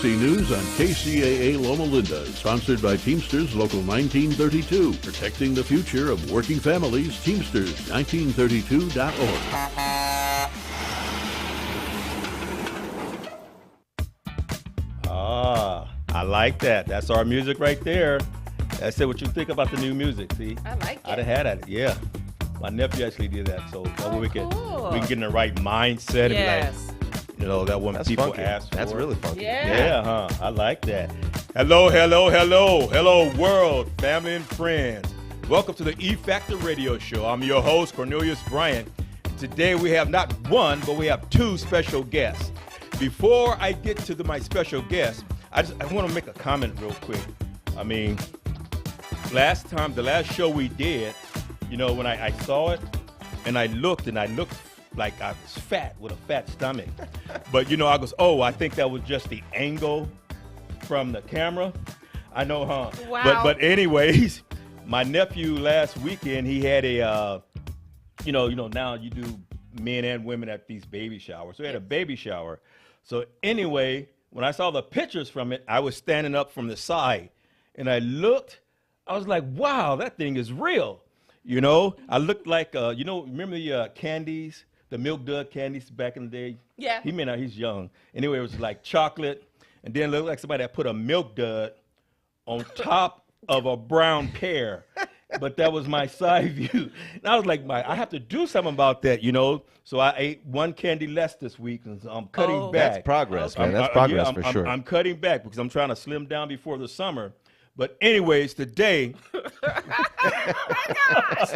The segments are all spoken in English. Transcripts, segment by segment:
News on KCAA Loma Linda, sponsored by Teamsters Local 1932, protecting the future of working families. Teamsters1932.org. I like that. That's our music right there. That's it. What you think about the new music? See, I like it. I'd have had it. Yeah, my nephew actually did that, so that way we can get in the right mindset. Yes. And be like, you know, that when That's people funky. ask for That's it. really funky. Yeah. Yeah, I like that. Hello, world, family and friends. Welcome to the E Factor Radio Show. I'm your host, Cornelius Bryant. Today we have not one, but we have two special guests. Before I get to my special guest, I want to make a comment real quick. I mean, the last show we did, you know, when I saw it, and I looked like I was fat with a fat stomach. But, you know, I goes, I think that was just the angle from the camera. I know, huh? Wow. But anyways, my nephew last weekend, he had a, you know, now you do men and women at these baby showers. So he had a baby shower. So anyway, when I saw the pictures from it, I was standing up from the side. And I looked, I was like, wow, that thing is real. You know, I looked like, remember the candies? The Milk Dud candies back in the day. Yeah. He's young. Anyway, it was like chocolate, and then it looked like somebody that put a Milk Dud on top of a brown pear. But that was my side view. And I was like, I have to do something about that, you know. So I ate one candy less this week, and so I'm cutting back. That's progress, man. That's progress for sure. I'm cutting back because I'm trying to slim down before the summer. But anyways, today. Oh my gosh.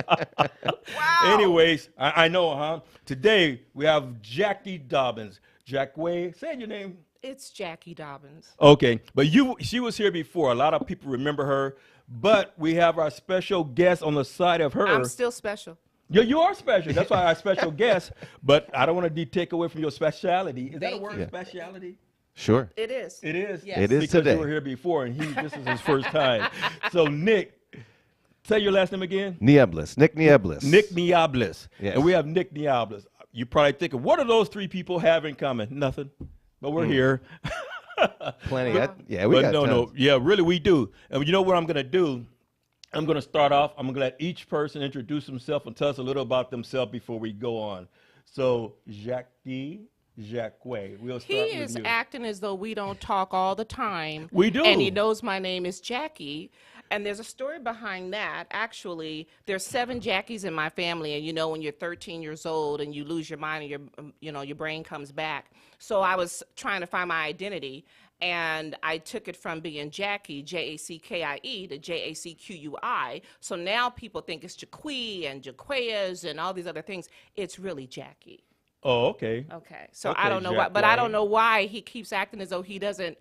Wow. Anyways, I know, huh? Today we have Jackie Dobbins. Jackway, say your name. It's Jackie Dobbins. Okay, but she was here before. A lot of people remember her, but we have our special guest on the side of her. I'm still special. You are special. That's why our special guest. But I don't want to take away from your speciality. Is that a Thank word, you. speciality? Sure. It is. It is? Yes. It is because today. you were here before, and this is his first time. So, Nick, say your last name again. Nieblis. Nick Nieblis. Nick Nieblis. Yes. And we have Nick Nieblis. You're probably thinking, what do those three people have in common? Nothing. But we're here. Plenty. We But got no. tons. Yeah, really, we do. And you know what I'm going to do? I'm going to start off. I'm going to let each person introduce himself and tell us a little about themselves before we go on. So, Jacquay, we'll start He with is you. acting as though we don't talk all the time. We do. And he knows my name is Jackie. And there's a story behind that. Actually, there's 7 Jackies in my family. And you know, when you're 13 years old and you lose your mind and your brain comes back. So I was trying to find my identity. And I took it from being Jackie, Jackie, to Jacqui. So now people think it's Jaquie and Jaquayas and all these other things. It's really Jackie. Oh, okay. Okay, so Okay, I don't know why, but I Jackie. don't know why he keeps acting as though he doesn't.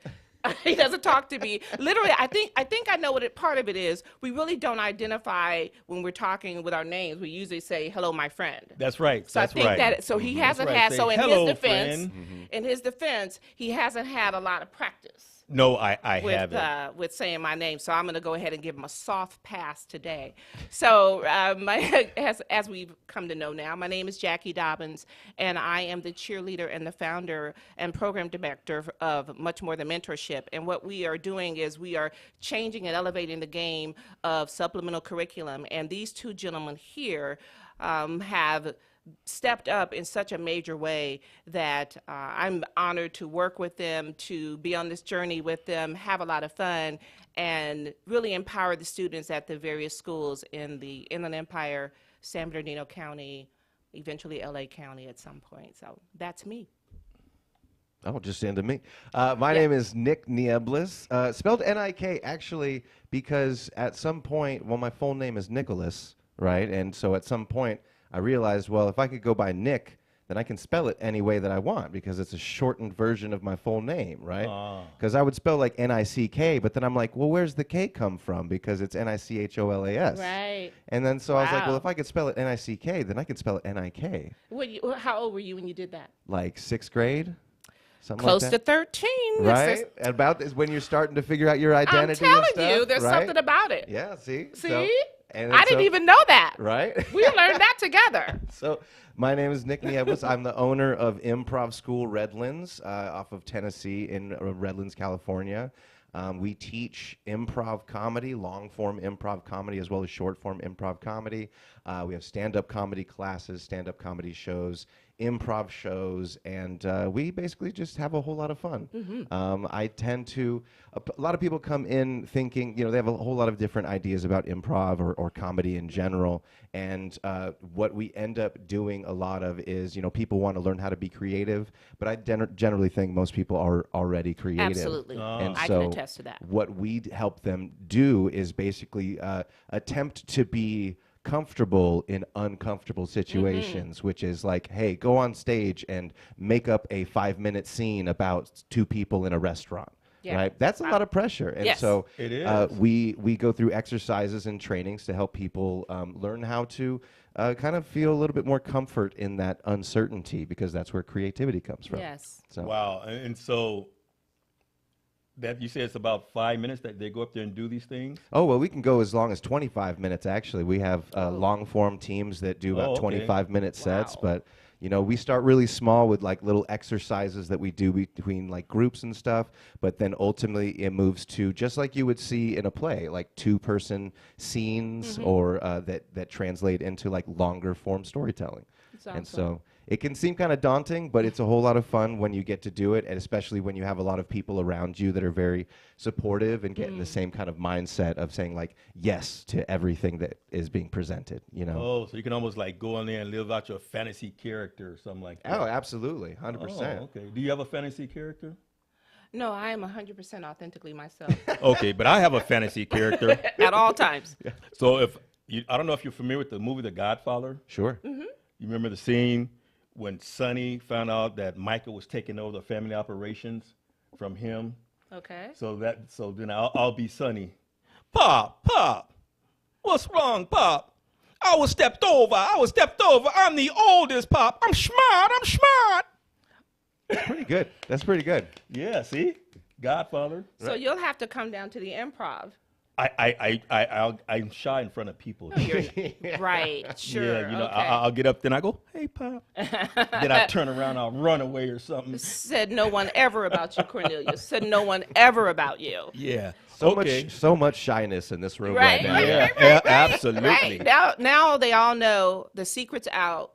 He doesn't talk to me. Literally, I think I know what part of it is. We really don't identify when we're talking with our names. We usually say, "Hello, my friend." That's right. So That's I think right. that so he hasn't right. had. Say, So in "Hello, his defense, friend." in his defense, he hasn't had a lot of practice No, I haven't. with saying my name. So I'm going to go ahead and give him a soft pass today. So as we've come to know now, my name is Jackie Dobbins, and I am the cheerleader and the founder and program director of Much More Than Mentorship. And what we are doing is we are changing and elevating the game of supplemental curriculum. And these two gentlemen here have stepped up in such a major way that I'm honored to work with them, to be on this journey with them, have a lot of fun, and really empower the students at the various schools in the Inland Empire, San Bernardino County, eventually LA County at some point. So that's me. Oh, just into me. My name is Nick Nieblis, spelled N-I-K, actually, because at some point, my full name is Nicholas, right? And so at some point, I realized, well, if I could go by Nick, then I can spell it any way that I want because it's a shortened version of my full name, right? Because I would spell like N-I-C-K, but then I'm like, well, where's the K come from? Because it's N-I-C-H-O-L-A-S. Right. And then so I was like, well, Wow. if I could spell it N-I-C-K, then I could spell it N-I-K. How old were you when you did that? Like 6th grade? Something Close like to that. 13. Right? About is when you're starting to figure out your I'm identity telling and stuff, you, there's right? something about it. Yeah, see? See? And I didn't even know that. Right? We learned that together. So my name is Nick Nieves. I'm the owner of Improv School Redlands off of Tennessee in Redlands, California. We teach improv comedy, long-form improv comedy, as well as short-form improv comedy. We have stand-up comedy classes, stand-up comedy shows, improv shows, and we basically just have a whole lot of fun. I tend to, a lot of people come in thinking, they have a whole lot of different ideas about improv or comedy in general, and what we end up doing a lot of is, people want to learn how to be creative, but I generally think most people are already creative. Absolutely. And I so can attest to that. what we help them do is basically attempt to be comfortable in uncomfortable situations, which is like, hey, go on stage and make up a 5-minute scene about two people in a restaurant. Yeah. Right? That's a lot of pressure. And Yes. so It is. we go through exercises and trainings to help people learn how to kind of feel a little bit more comfort in that uncertainty, because that's where creativity comes from. Yes. So Wow. And so that you say it's about 5 minutes that they go up there and do these things? Oh, well, we can go as long as 25 minutes, actually. We have long-form teams that do about Oh, okay. 25-minute sets, Wow. but, we start really small with, like, little exercises that we do between, like, groups and stuff, but then ultimately it moves to, just like you would see in a play, like two-person scenes or that translate into, like, longer-form storytelling. Sounds And fun. so it can seem kind of daunting, but it's a whole lot of fun when you get to do it, and especially when you have a lot of people around you that are very supportive and get in the same kind of mindset of saying, like, yes to everything that is being presented, Oh, so you can almost like go in there and live out your fantasy character or something like that. Oh, absolutely, 100%. Oh, okay. Do you have a fantasy character? No, I am 100% authentically myself Okay, but I have a fantasy character. at all times. So I don't know if you're familiar with the movie The Godfather. Sure. Mm-hmm. You remember the scene when Sonny found out that Michael was taking over the family operations from him? Okay. So then I'll be Sonny. Pop, what's wrong, Pop? I was stepped over. I'm the oldest, Pop. I'm smart. Pretty good. That's pretty good. Yeah, see? Godfather. So you'll have to come down to the improv. I'm shy in front of people. Right. Sure. Yeah, okay. I'll get up, then I go, hey, Pop. Then I turn around, I'll run away or something. Said no one ever about you, Cornelius. Said no one ever about you. Yeah. So much shyness in this room right, Right, now. right, Yeah, right, absolutely. Right. Now they all know the secret's out.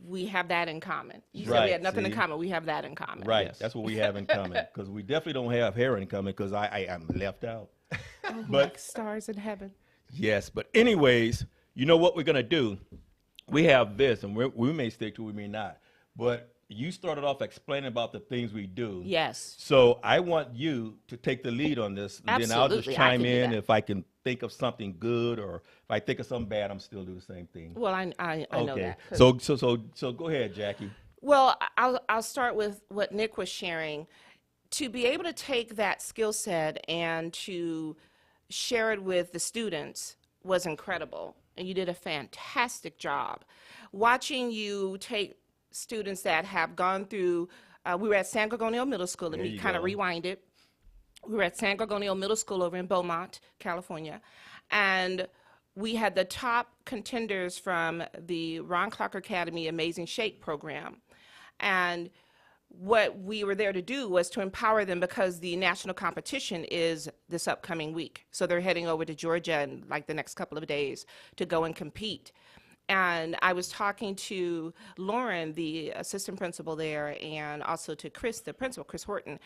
We have that in common. You said we Right, had nothing in see? common. We have that in common. Right. Yes. That's what we have in common. Because we definitely don't have hair in common because I am left out. Like stars in heaven. Yes. But anyways, you know what we're going to do? We have this, and we may stick to it, we may not. But you started off explaining about the things we do. Yes. So I want you to take the lead on this. And then I'll just Absolutely, I chime can do in that. if I can think of something good, or if I think of something bad, I'm still do the same thing. Well, I know Okay. that. So go ahead, Jackie. Well, I'll start with what Nick was sharing. To be able to take that skill set and to share it with the students was incredible. And you did a fantastic job. Watching you take students that have gone through, we were at San Gorgonio Middle School, and There we you kind of go. rewind it. We were at San Gorgonio Middle School over in Beaumont, California, and we had the top contenders from the Ron Clark Academy Amazing Shape program. And what we were there to do was to empower them, because the national competition is this upcoming week. So they're heading over to Georgia in like the next couple of days to go and compete. And I was talking to Lauren, the assistant principal there, and also to Chris, the principal, Chris Horton.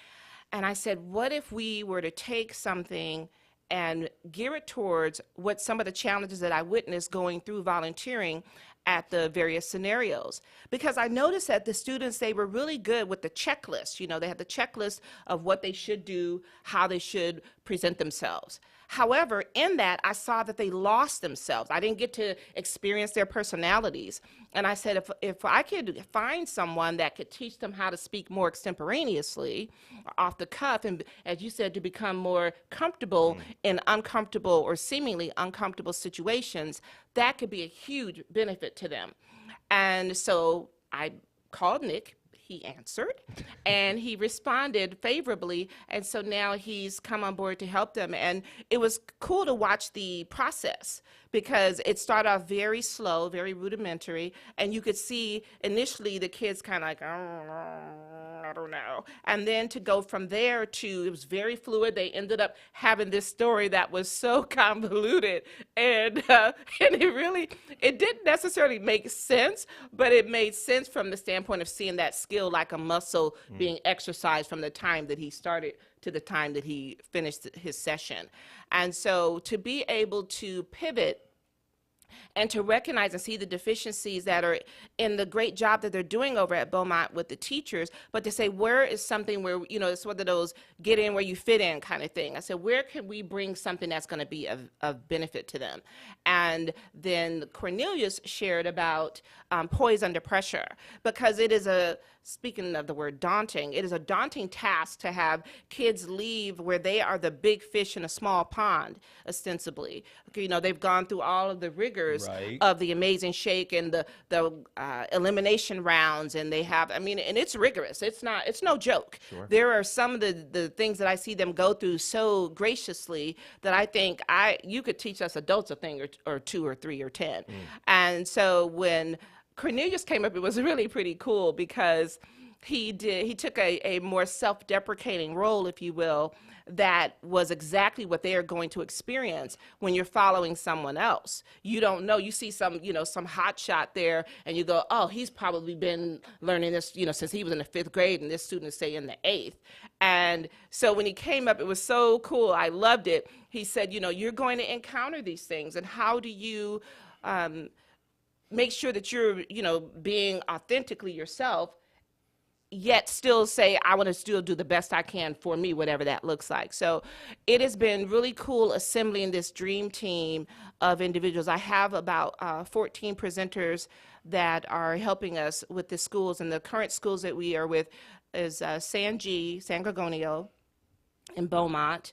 And I said, what if we were to take something and gear it towards what some of the challenges that I witnessed going through volunteering at the various scenarios? Because I noticed that the students, they were really good with the checklist. You know, they had the checklist of what they should do, how they should present themselves. However, in that, I saw that they lost themselves. I didn't get to experience their personalities. And I said, if I could find someone that could teach them how to speak more extemporaneously, off the cuff, and as you said, to become more comfortable in uncomfortable or seemingly uncomfortable situations, that could be a huge benefit to them. And so I called Nick. He answered, and he responded favorably, and so now he's come on board to help them. And it was cool to watch the process, because it started off very slow, very rudimentary, and you could see initially the kids kind of like, I don't know. And then to go from there to, it was very fluid. They ended up having this story that was so convoluted, and it didn't necessarily make sense, but it made sense from the standpoint of seeing that skill like a muscle being exercised from the time that he started to the time that he finished his session. And so to be able to pivot and to recognize and see the deficiencies that are in the great job that they're doing over at Beaumont with the teachers, but to say, where is something where, it's one of those get in where you fit in kind of thing. I said, where can we bring something that's going to be of benefit to them? And then Cornelius shared about poise under pressure, because it is speaking of the word daunting, it is a daunting task to have kids leave where they are the big fish in a small pond, ostensibly. They've gone through all of the rigors of the Amazing Shake and the elimination rounds, and they have, and it's rigorous. It's no joke. Sure. There are some of the things that I see them go through so graciously that I think you could teach us adults a thing or two or three or 10. And so when Cornelius came up, it was really pretty cool, because he took a more self-deprecating role, if you will, that was exactly what they are going to experience when you're following someone else. You don't know, you see some hot shot there, and you go, oh, he's probably been learning this, since he was in the 5th grade, and this student is, say, in the 8th. And so when he came up, it was so cool. I loved it. He said, you're going to encounter these things, and how do you make sure that you're, being authentically yourself, yet still say, I want to still do the best I can for me, whatever that looks like. So it has been really cool assembling this dream team of individuals. I have about 14 presenters that are helping us with the schools, and the current schools that we are with is San Gorgonio in Beaumont.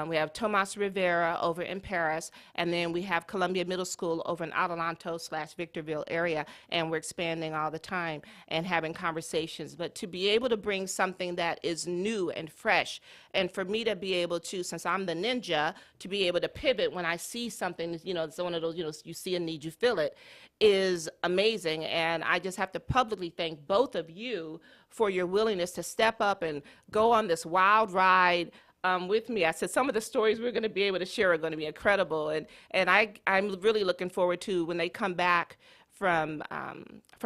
We have Tomas Rivera over in Paris, and then we have Columbia Middle School over in Adelanto/Victorville area, and we're expanding all the time and having conversations. But to be able to bring something that is new and fresh, and for me to be able to, since I'm the ninja, to be able to pivot when I see something, it's one of those, you see a need, you feel it, is amazing. And I just have to publicly thank both of you for your willingness to step up and go on this wild ride with me. I said some of the stories we're going to be able to share are going to be incredible, and I'm really looking forward to when they come back from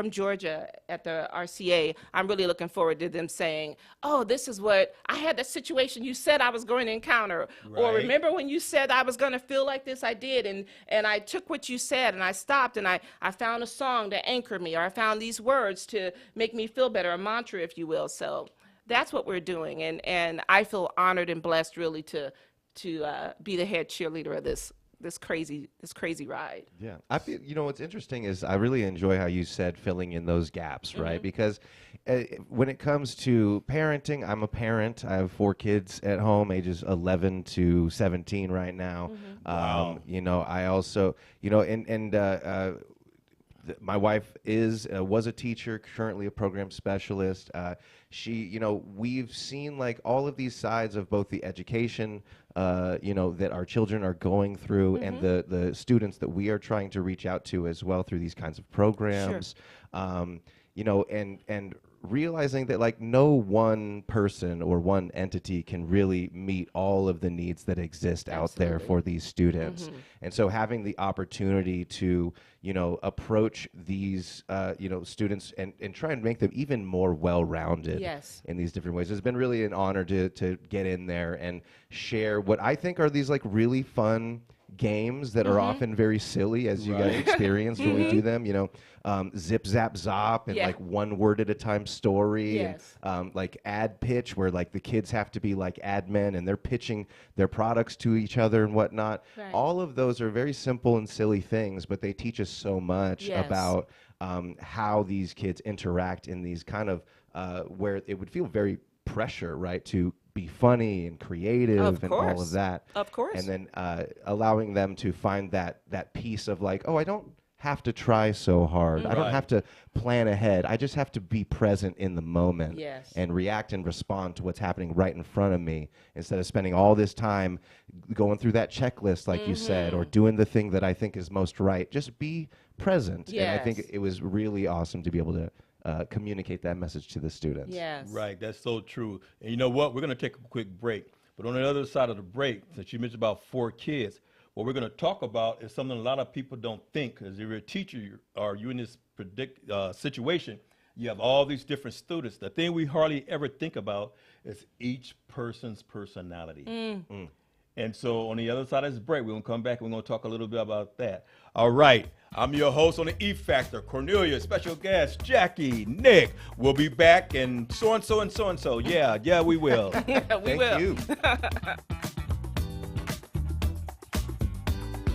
Georgia at the RCA. I'm really looking forward to them saying, oh, this is what I had, that situation you said I was going to encounter, or remember when you said I was going to feel like this, I did, and I took what you said and I stopped and I found a song to anchor me, or I found these words to make me feel better, a mantra, if you will. So that's what we're doing, and I feel honored and blessed, really, to be the head cheerleader of this crazy ride. Yeah, I feel, what's interesting is I really enjoy how you said filling in those gaps, right? Because when it comes to parenting, I'm a parent. I have 4 kids at home, ages 11 to 17 right now. Wow. I also, my wife was a teacher, currently a program specialist. We've seen like all of these sides of both the education, that our children are going through, and the students that we are trying to reach out to as well through these kinds of programs. Sure. And realizing that like no one person or one entity can really meet all of the needs that exist out there for these students. And so having the opportunity to, approach these, students and try and make them even more well-rounded in these different ways. It's been really an honor to get in there and share what I think are these like really fun games that are often very silly, as you guys experience when we do them, zip, zap, zop, and like one word at a time story, and like ad pitch, where like the kids have to be like ad men and they're pitching their products to each other and whatnot. All of those are very simple and silly things, but they teach us so much about how these kids interact in these kind of where it would feel very pressure, right, to be funny and creative and all of that. Of course. And then allowing them to find that piece of like, oh, I don't have to try so hard. I don't Right. have to plan ahead. I just have to be present in the moment Yes. and react and respond to what's happening right in front of me instead of spending all this time going through that checklist, like you said, or doing the thing that I think is most right. Just be present. And I think Yes. it was really awesome to be able to communicate that message to the students. Yes. Right, that's so true. And you know what? We're going to take a quick break. But on the other side of the break, since you mentioned about 4 kids, what we're going to talk about is something a lot of people don't think. Because if you're a teacher or you're in this situation, you have all these different students. The thing we hardly ever think about is each person's personality. And so on the other side of this break, we're going to come back and we're going to talk a little bit about that. All right. I'm your host on the E Factor, Cornelia, special guest, Jackie, Nick. We'll be back and so and so and so and so. Yeah, we will. We Thank will. you.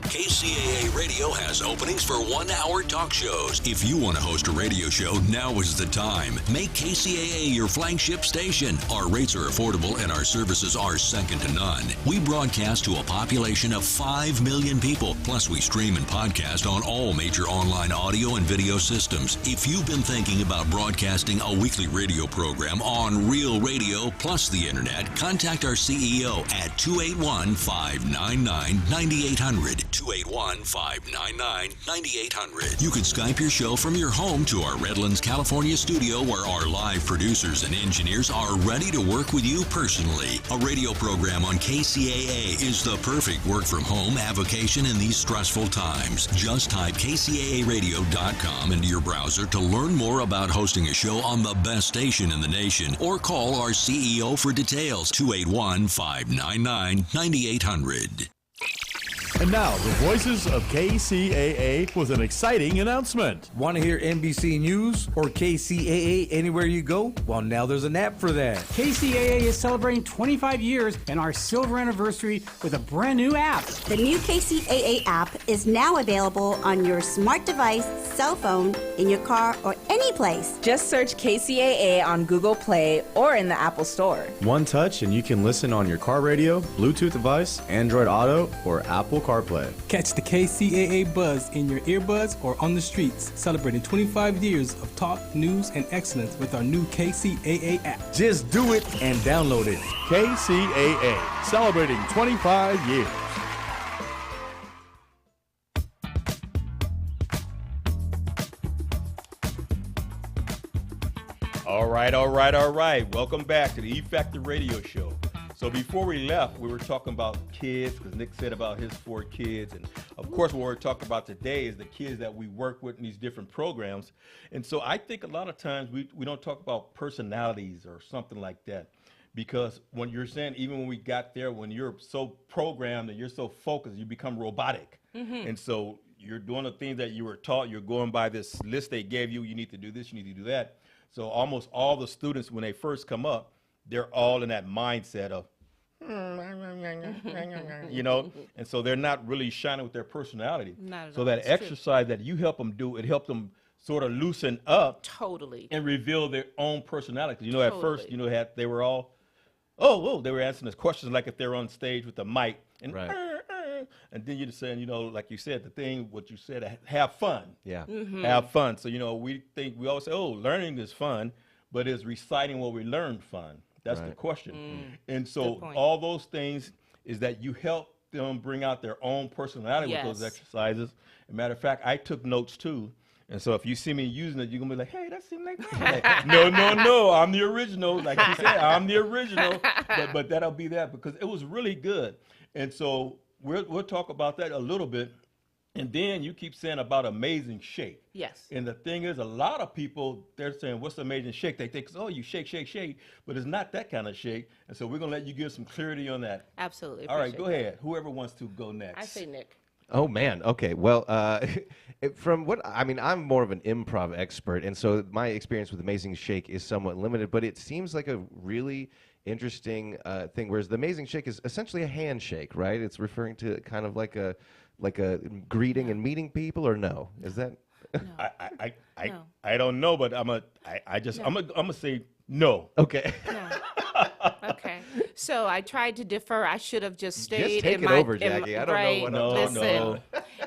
KCAA Radio has openings for 1-hour talk shows. If you want to host a radio show, now is the time. Make KCAA your flagship station. Our rates are affordable and our services are second to none. We broadcast to a population of 5 million people. Plus, we stream and podcast on all major online audio and video systems. If you've been thinking about broadcasting a weekly radio program on Real Radio plus the internet, contact our CEO at 281-599-9800. 281-599-9800. You can Skype your show from your home to our Redlands, California studio where our live producers and engineers are ready to work with you personally. A radio program on KCAA is the perfect work from home avocation in these stressful times. Just type kcaaradio.com into your browser to learn more about hosting a show on the best station in the nation or call our CEO for details. 281-599-9800. And now, the voices of KCAA with an exciting announcement. Want to hear NBC News or KCAA anywhere you go? Well, now there's an app for that. KCAA is celebrating 25 years and our silver anniversary with a brand new app. The new KCAA app is now available on your smart device, cell phone, in your car, or any place. Just search KCAA on Google Play or in the Apple Store. One touch and you can listen on your car radio, Bluetooth device, Android Auto, or Apple CarPlay. Catch the KCAA buzz in your earbuds or on the streets, celebrating 25 years of talk, news, and excellence with our new KCAA app. Just do it and download it. KCAA, celebrating 25 years. All right. Welcome back to the E Factor Radio Show. So before we left, we were talking about kids, because Nick said about his 4 kids. And of course, what we're talking about today is the kids that we work with in these different programs. And so I think a lot of times we don't talk about personalities or something like that. Because when you're saying, even when we got there, when you're so programmed and you're so focused, you become robotic. And so you're doing the things that you were taught. You're going by this list they gave you. You need to do this, you need to do that. So almost all the students, when they first come up, they're all in that mindset of, you know, and so they're not really shining with their personality. Not at so all. that It's true. exercise that you help them do, it helped them sort of loosen up Totally. and reveal their own personality. You know, at first, Totally. you know, they were all, they were answering us questions like if they were on stage with a mic, and Right. and then you're just saying, you know, like you said, what you said, have fun. Yeah. Have fun. So, you know, we always say, learning is fun, but is reciting what we learned fun? That's the Right. question. And so Good point. all those things is that you help them bring out their own personality with those Yes. exercises. As a matter of fact, I took notes too. And so if you see me using it, you're going to be like, hey, that seemed like me. Like, no, I'm the original. Like you said, I'm the original. But that'll be that because it was really good. And so we'll talk about that a little bit. And then you keep saying about Amazing Shake. Yes. And the thing is, a lot of people, they're saying, what's Amazing Shake? They think, you shake. But it's not that kind of shake. And so we're going to let you give some clarity on that. Absolutely. All right, appreciate go that. ahead. Whoever wants to go next. I say Nick. Oh man. Okay. Well, from what I mean, I'm more of an improv expert, and so my experience with Amazing Shake is somewhat limited. But it seems like a really interesting thing. Whereas the Amazing Shake is essentially a handshake, right? It's referring to kind of like a greeting and meeting people, or no? Is that? No. I don't know, but I'm gonna say no. Okay. No. Okay. So I tried to defer. I should have just stayed take in it my over, in my- Jackie. I don't know right, what I'm talking listen. about.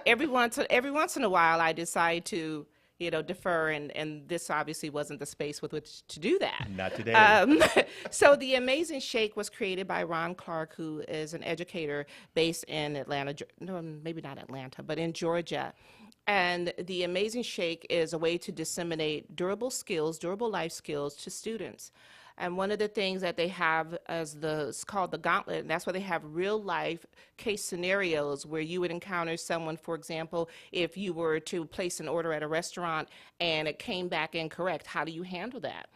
every once in a while, I decide to, defer, and this obviously wasn't the space with which to do that. Not today. So the Amazing Shake was created by Ron Clark, who is an educator based in Atlanta, no, maybe not Atlanta, but in Georgia. And the Amazing Shake is a way to disseminate durable life skills to students. And one of the things that they have it's called the Gauntlet, and that's where they have real life case scenarios where you would encounter someone, for example, if you were to place an order at a restaurant and it came back incorrect, how do you handle that?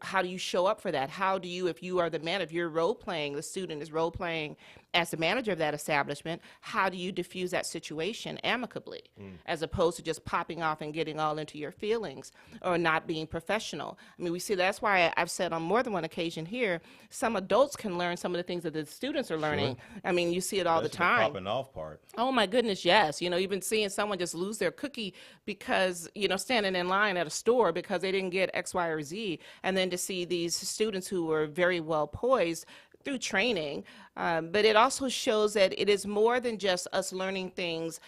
How do you show up for that? How do you, if you are the man, if you're role playing, the student is role playing as the manager of that establishment, how do you diffuse that situation amicably, as opposed to just popping off and getting all into your feelings or not being professional? I mean, we see that's why I've said on more than one occasion here, some adults can learn some of the things that the students are learning. Sure. I mean, you see it all the time. The popping off part. Oh my goodness, yes. Even seeing someone just lose their cookie because, standing in line at a store because they didn't get X, Y, or Z, and then to see these students who were very well poised through training, but it also shows that it is more than just us learning things,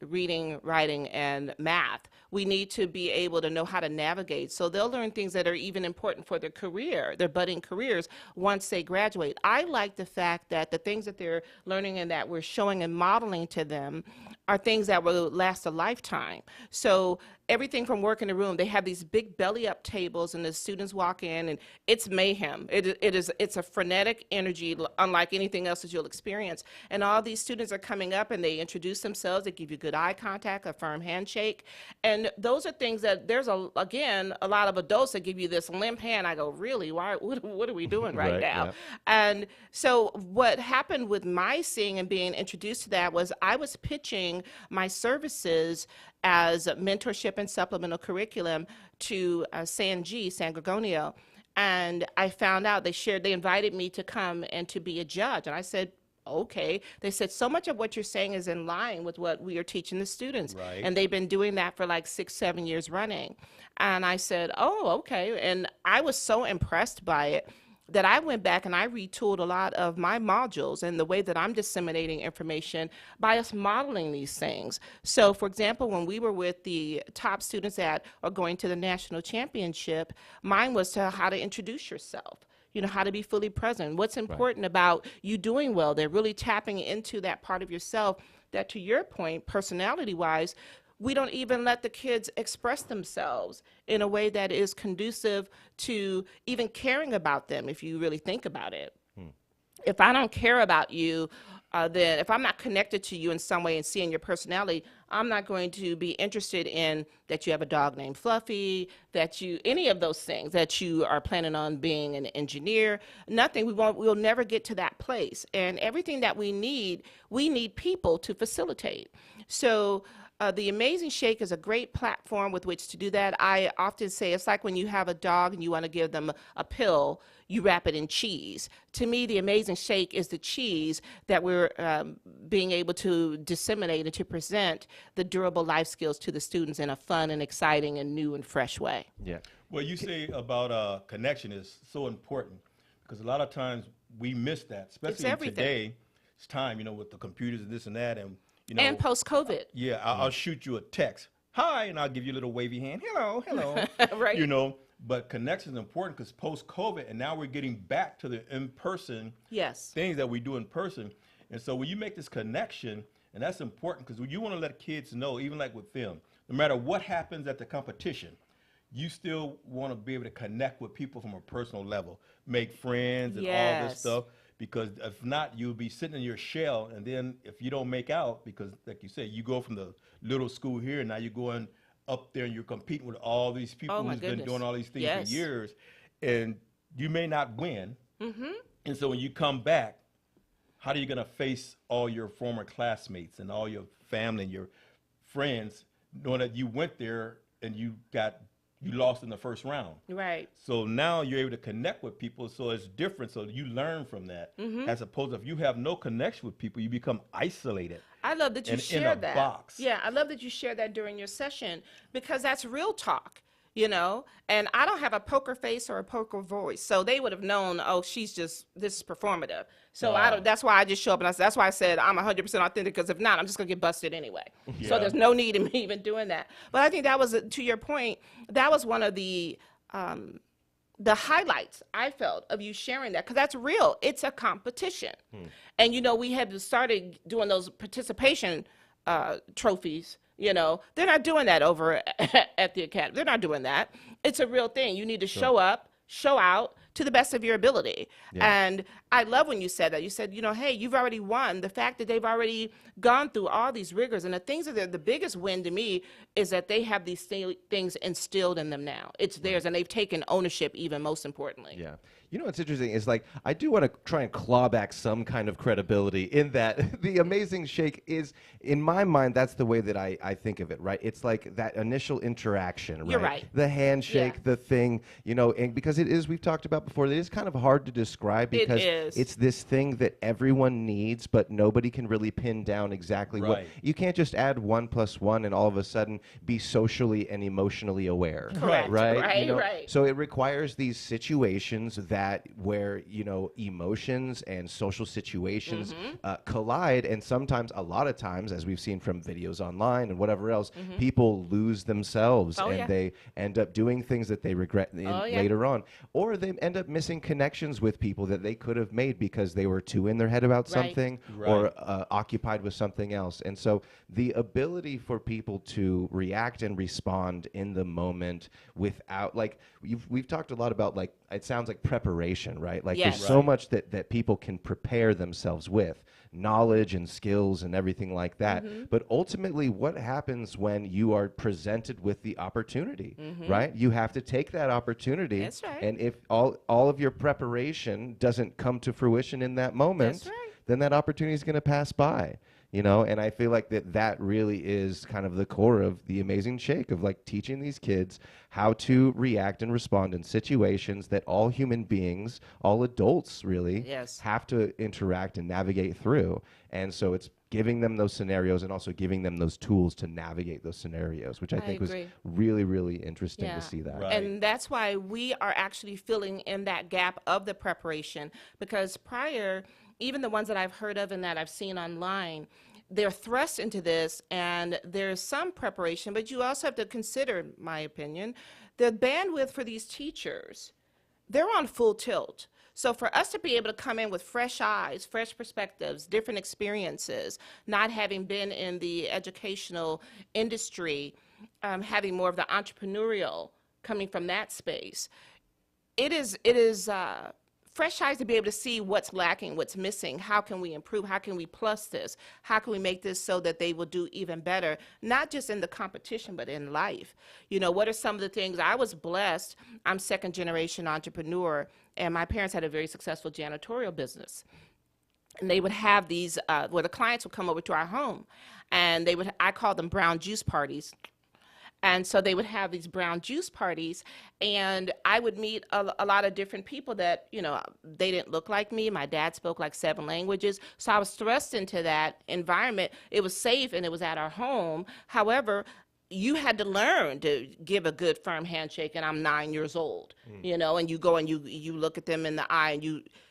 reading, writing, and math. We need to be able to know how to navigate. So they'll learn things that are even important for their career, their budding careers, once they graduate. I like the fact that the things that they're learning and that we're showing and modeling to them are things that will last a lifetime. So everything from work in the room, they have these big belly up tables and the students walk in and it's mayhem. It's a frenetic energy unlike anything else that you'll experience. And all these students are coming up and they introduce themselves, they give you good eye contact, a firm handshake. And those are things that there's a lot of adults that give you this limp hand. I go, really? What are we doing right now? Yeah. And so what happened with my seeing and being introduced to that was I was pitching my services as mentorship and supplemental curriculum to San Gorgonio. And I found out they invited me to come and to be a judge. And I said, okay. They said, so much of what you're saying is in line with what we are teaching the students. Right. And they've been doing that for like 6-7 years running. And I said, oh, okay. And I was so impressed by it that I went back and I retooled a lot of my modules and the way that I'm disseminating information by us modeling these things. So, for example, when we were with the top students that are going to the national championship, mine was how to introduce yourself. How to be fully present. What's important about you doing well. They're really tapping into that part of yourself that, to your point, personality-wise, we don't even let the kids express themselves in a way that is conducive to even caring about them, if you really think about it. If I don't care about you, then if I'm not connected to you in some way and seeing your personality, I'm not going to be interested in that you have a dog named Fluffy, any of those things, that you are planning on being an engineer, nothing. We'll never get to that place. And everything that we need people to facilitate. So the Amazing Shake is a great platform with which to do that. I often say it's like when you have a dog and you want to give them a pill, you wrap it in cheese. To me, the Amazing Shake is the cheese that we're being able to disseminate and to present the durable life skills to the students in a fun and exciting and new and fresh way. Yeah. Well, you say about connection is so important because a lot of times we miss that, especially in today's time, with the computers and this and that. And post-COVID. Yeah, I'll shoot you a text. Hi, and I'll give you a little wavy hand. Hello. Right. But connection is important because post-COVID, and now we're getting back to the in-person things that we do in person. And so when you make this connection, and that's important because you want to let kids know, even like with them, no matter what happens at the competition, you still want to be able to connect with people from a personal level, make friends and all this stuff. Because if not, you'll be sitting in your shell, and then if you don't make out, because like you said, you go from the little school here, and now you're going up there and you're competing with all these people who's been doing all these things for years, and you may not win. Mm-hmm. And so when you come back, how are you going to face all your former classmates and all your family and your friends, knowing that you went there and you lost in the first round. Right. So now you're able to connect with people, so it's different. So you learn from that, as opposed to if you have no connection with people, you become isolated. I love that you shared that. Box. Yeah, I love that you shared that during your session because that's real talk. you know, and I don't have a poker face or a poker voice. So they would have known, oh, this is performative. So that's why I just show up, and that's why I said I'm 100% authentic, because if not, I'm just going to get busted anyway. So there's no need in me even doing that. But I think that was, to your point, that was one of the highlights I felt of you sharing that, because that's real. It's a competition. And, you know, we had started doing those participation trophies. You know, they're not doing that over at the academy. They're not doing that. It's a real thing. You need to show up, show out to the best of your ability. And I love when you said that. You said, you know, hey, you've already won. The fact that they've already gone through all these rigors, and the things that are the biggest win to me is that they have these things instilled in them now. It's theirs, and they've taken ownership, even most importantly. Yeah. You know what's interesting is, like, I do want to try and claw back some kind of credibility in that the Amazing Shake is, in my mind, that's the way that I think of it, right? It's like that initial interaction, right? You're right. The handshake, the thing, you know, and because it is, we've talked about before, it is kind of hard to describe because it's this thing that everyone needs, but nobody can really pin down exactly what. You can't just add 1 + 1 and all of a sudden be socially and emotionally aware. Correct. Right? You know? Right. So it requires these situations where, you know, emotions and social situations collide, and sometimes, a lot of times, as we've seen from videos online and whatever else, people lose themselves and they end up doing things that they regret later on, or they end up missing connections with people that they could have made because they were too in their head about something or occupied with something else. And so the ability for people to react and respond in the moment without, like, we've talked a lot about, like, it sounds like preparation, right? Like there's so much that people can prepare themselves with, knowledge and skills and everything like that. But ultimately, what happens when you are presented with the opportunity, right? You have to take that opportunity. That's right. And if all of your preparation doesn't come to fruition in that moment, then that opportunity is going to pass by. You know, and I feel like that really is kind of the core of the Amazing Shake, of like teaching these kids how to react and respond in situations that all human beings, all adults really, have to interact and navigate through. And so it's giving them those scenarios and also giving them those tools to navigate those scenarios, which I think was really, really interesting to see that. And that's why we are actually filling in that gap of the preparation, because prior, even the ones that I've heard of and that I've seen online, they're thrust into this, and there's some preparation, but you also have to consider, in my opinion, the bandwidth for these teachers. They're on full tilt. So for us to be able to come in with fresh eyes, fresh perspectives, different experiences, not having been in the educational industry, having more of the entrepreneurial coming from that space, it is fresh eyes to be able to see what's lacking, what's missing, how can we improve, how can we plus this, how can we make this so that they will do even better, not just in the competition, but in life. You know, what are some of the things? I was blessed. I'm second-generation entrepreneur, and my parents had a very successful janitorial business. And they would have these, where the clients would come over to our home, and I call them brown juice parties. And so they would have these brown juice parties, and I would meet a lot of different people that, you know, they didn't look like me. My dad spoke like 7 languages. So I was thrust into that environment. It was safe, and it was at our home. However, you had to learn to give a good firm handshake, and I'm 9 years old, you know, and you go and you look at them in the eye, and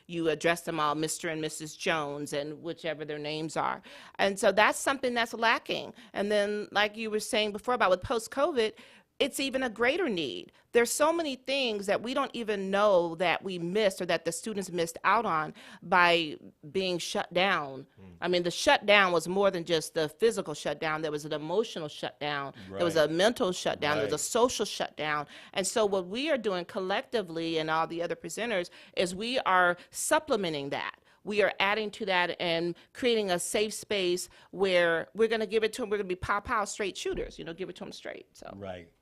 you address them all Mr. and Mrs. Jones and whichever their names are. And so that's something that's lacking. And then, like you were saying before about with post-COVID, it's even a greater need. There's so many things that we don't even know that we missed, or that the students missed out on by being shut down. I mean, the shutdown was more than just the physical shutdown. There was an emotional shutdown. There was a mental shutdown. There was a social shutdown. And so what we are doing collectively, and all the other presenters, is we are supplementing that. We are adding to that and creating a safe space where we're going to give it to them. We're going to be pow straight shooters, you know, give it to them straight. So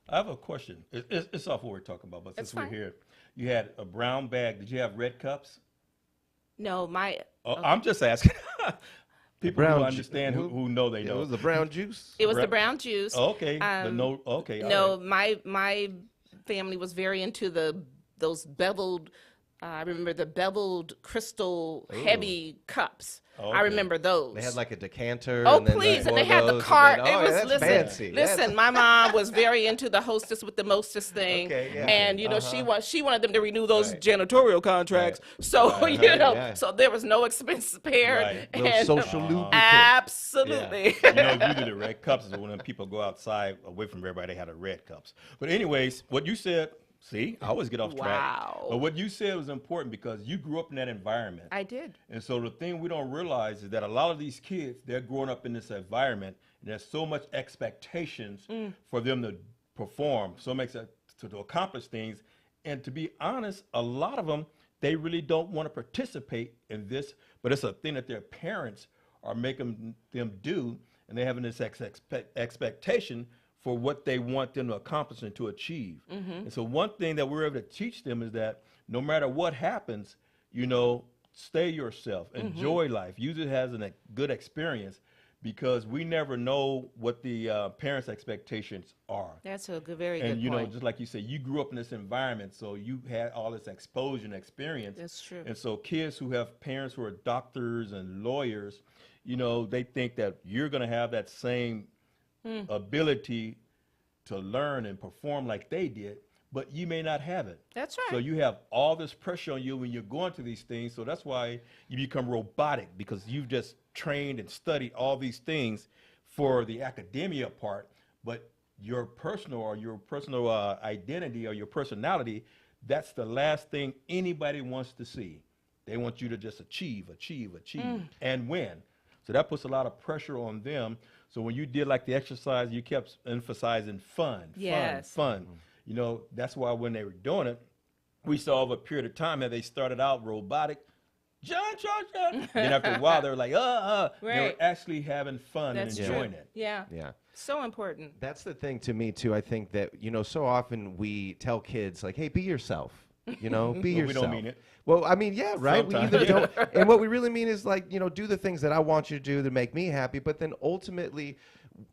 I have a question. It's off what we're talking about, but since we're here, you had a brown bag. Did you have red cups? No, I'm just asking. People who understand, who know they know. It was the brown juice? It was the brown juice. Okay. No, my family was very into those beveled I remember the beveled crystal heavy cups. Oh, I okay. remember those. They had like a decanter. Oh, and then please. like And they one had of the those, cart. and then- It oh, was, that's listen, fancy. listen, my mom was very into the hostess with the mostest thing. Okay, yeah. And, you know, she wanted them to renew those Right. janitorial contracts. So, Right, you know, yeah. so there was no expense spared. Right. Little And, social lubricant. absolutely. You know, usually the red cups is when people go outside away from everybody, they have the red cups. But anyways, what you said, see, I always get off track. Wow. But what you said was important because you grew up in that environment. I did. And so the thing we don't realize is that a lot of these kids, they're growing up in this environment, and there's so much expectations for them to perform, so much to accomplish things. And to be honest, a lot of them, they really don't want to participate in this, but it's a thing that their parents are making them do, and they're having this expectation for what they want them to accomplish and to achieve. And so one thing that we're able to teach them is that no matter what happens, you know, stay yourself, enjoy life, use it as a good experience, because we never know what the parents' expectations are. That's a very And good you know, point. just like you said, you grew up in this environment, so you had all this exposure and experience. That's true. And so kids who have parents who are doctors and lawyers, you know, they think that you're going to have that same ability to learn and perform like they did, but you may not have it. That's right. So you have all this pressure on you when you're going to these things. So that's why you become robotic, because you've just trained and studied all these things for the academia part, but your personal identity or your personality, that's the last thing anybody wants to see. They want you to just achieve, and win. So that puts a lot of pressure on them. So when you did like the exercise, you kept emphasizing fun. Yes. You know, that's why when they were doing it, we saw over a period of time that they started out robotic. John. Then after a while, they were like, They were Right. actually having fun That's and true. enjoying it. Yeah. Yeah. So important. That's the thing to me too. I think that, you know, so often we tell kids like, "Hey, be yourself." You know, be But we yourself. don't mean it. Well, I mean, yeah, right. We Sometimes. either don't, and what we really mean is like, you know, do the things that I want you to do to make me happy. But then ultimately,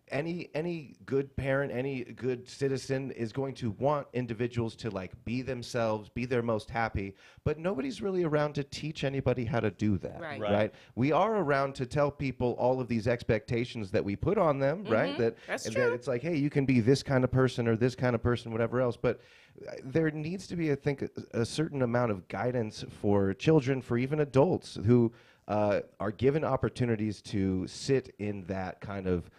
any good parent, any good citizen is going to want individuals to like be themselves, be their most happy. But nobody's really around to teach anybody how to do that. Right. Right. We are around to tell people all of these expectations that we put on them. Right. That's and true. that it's like, hey, you can be this kind of person or this kind of person, whatever else. But there needs to be, I think, a certain amount of guidance for children, for even adults who are given opportunities to sit in that kind of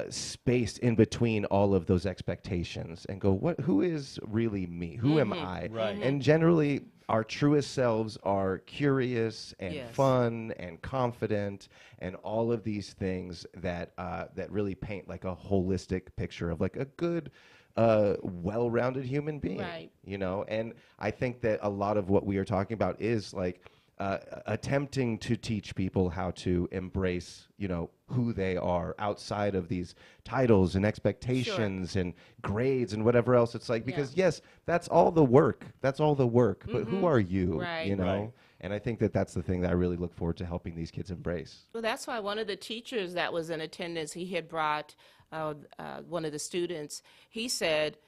space in between all of those expectations and go, who is really me? Who am I? Right. And generally, our truest selves are curious and Yes. fun and confident and all of these things that that really paint like a holistic picture of like a good, well-rounded human being. Right. You know, and I think that a lot of what we are talking about is like attempting to teach people how to embrace, you know, who they are outside of these titles and expectations and grades and whatever else. It's like, because yes, that's all the work. That's all the work. But who are you? Right. You know? Right. And I think that that's the thing that I really look forward to helping these kids embrace. Well, that's why one of the teachers that was in attendance, he had brought one of the students. He said,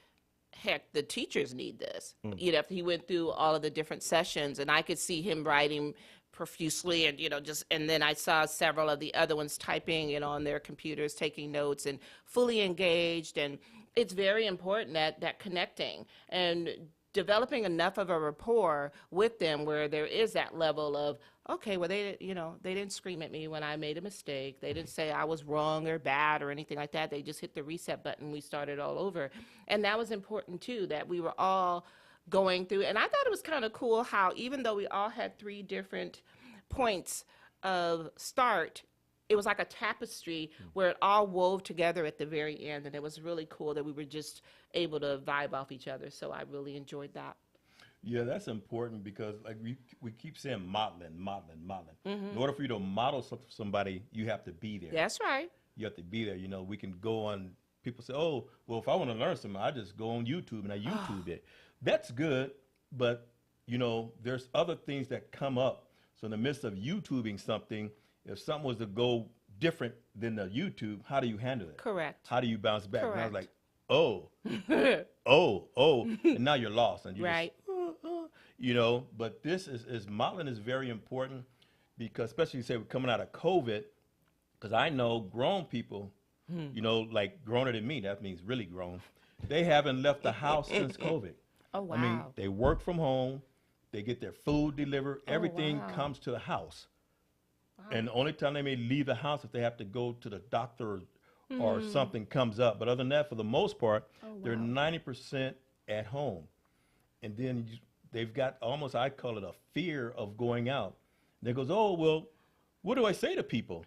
heck, the teachers need this. You know, he went through all of the different sessions, and I could see him writing profusely, and, you know, and then I saw several of the other ones typing it on their computers, taking notes, and fully engaged. And it's very important that connecting and developing enough of a rapport with them where there is that level of, okay, well, they didn't scream at me when I made a mistake. They didn't say I was wrong or bad or anything like that. They just hit the reset button. We started all over. And that was important, too, that we were all going through. And I thought it was kind of cool how even though we all had 3 different points of start, it was like a tapestry where it all wove together at the very end. And it was really cool that we were just able to vibe off each other. So I really enjoyed that. Yeah, that's important because like we keep saying modeling. In order for you to model somebody, you have to be there. That's right. You have to be there. You know, we can go on, people say, oh, well, if I want to learn something, I just go on YouTube and I YouTube it. That's good, but, you know, there's other things that come up. So in the midst of YouTubing something, if something was to go different than the YouTube, how do you handle it? Correct. How do you bounce back? And I was Correct. like, and now you're lost. And you Right. just, But this is modeling is very important because, especially you say we're coming out of COVID, because I know grown people, like growner than me, that means really grown, they haven't left the house since COVID. Oh, wow. I mean, they work from home, they get their food delivered, everything wow. comes to the house. Wow. And the only time they may leave the house if they have to go to the doctor or something comes up. But other than that, for the most part, they're 90% at home. And then they've got almost, I call it a fear of going out. They goes, oh, well, what do I say to people?